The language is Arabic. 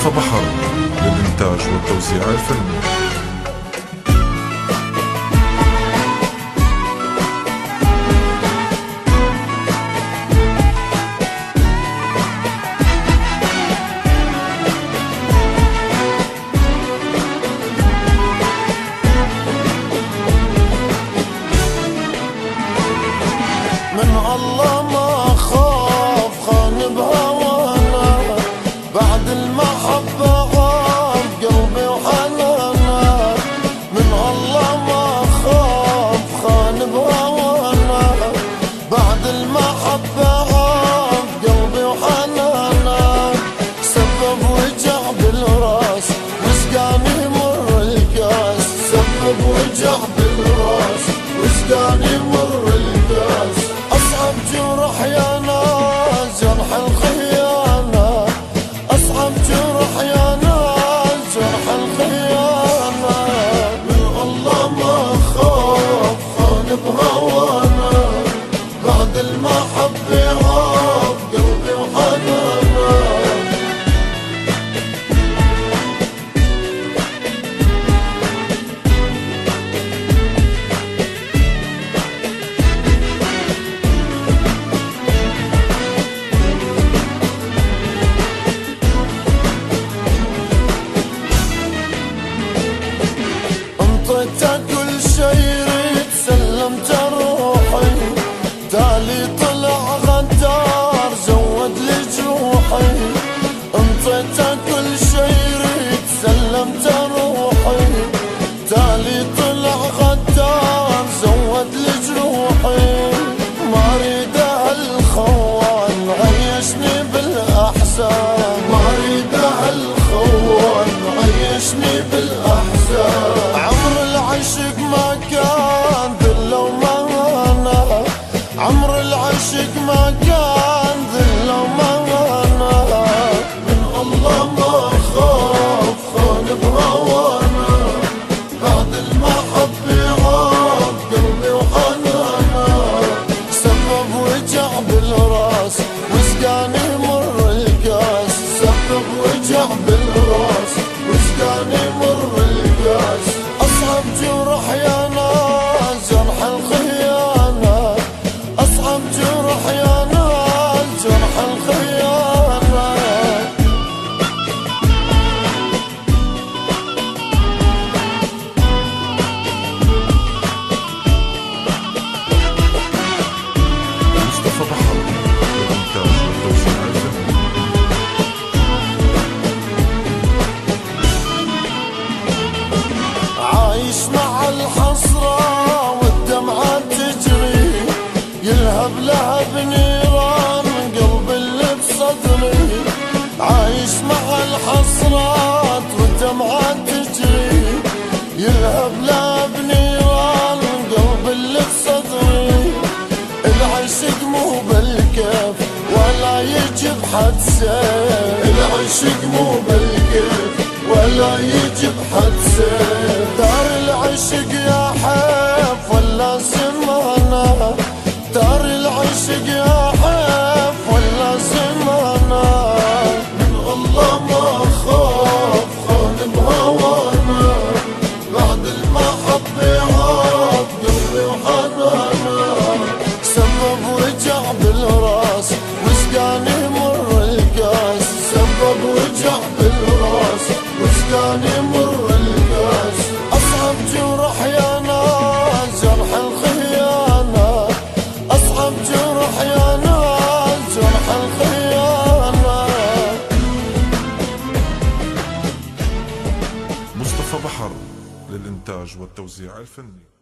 مصطفى بحر للإنتاج والتوزيع الفني. من الله ما خاف خان بهوانا، بعد المحبة غاب قلبي وحنانا. من الله ما خاف خان بهوانا، بعد المحبة غاب قلبي وحنانا. سبب وجع بالراس وسقاني مر الكاس، سبب وجع بالراس وسقاني مر الكاس. أصعب جرح يا ناس جرح الخيانة، أصعب جرح يا ناس جرح الخيانة. من الله ما خاف خان بهوانا، بعد المحبة غاب قلبي وحنانا. انطيت كل شي ريت سلمت روحي، تالي طلع غدار زود لي جروحي. انطيت كل شي ريت سلمت روحي، تالي طلع غدار زود لي جروحي. ما اريد هالخوان عيشني بالاحزان، ما اريد هالخوان عيشني بالاحزان. عمر العشق ما كان ذلة ومهانة، عمر العشق ما كان ذلة ومهانة. من الله ما خاف خان بهوانا، بعد المحبة غاب قلبي وحنانا. سبب وجع بالراس وسقاني مر الكاس، سبب وجع بالراس وسقاني مر الكاس. أصعب جرح يا ناس جرح الخيانة، أصعب جرح يا ناس جرح الخيانة. مصطفى بحر للإنتاج والتوزيع الفني. عايش مع الحسرة والدمعة تجري، يلهب لهب نيران قلب اللي بصدري. عايش مع الحسرات والدمعة تجري، يلهب لهب نيران قلب اللي بصدري. العشق مو بالكيف ولا يجب حد سيف، العشق مو بالكيف ولا يجب حد سيف. دار العشق يا حيف ولا زمانة، دار العشق يا حيف ولا زمانة. من الله ما خاف خان بهوانا، بعد المحبة غاب قلبي وحنانا. سبب وجع بالراس وسقاني مر الكاس، سبب وجع بالراس وسقاني مر الكاس. أصعب جرح يا ناس جرح الخيانة، أصعب جرح يا ناس جرح الخيانة. مصطفى بحر للإنتاج والتوزيع الفني.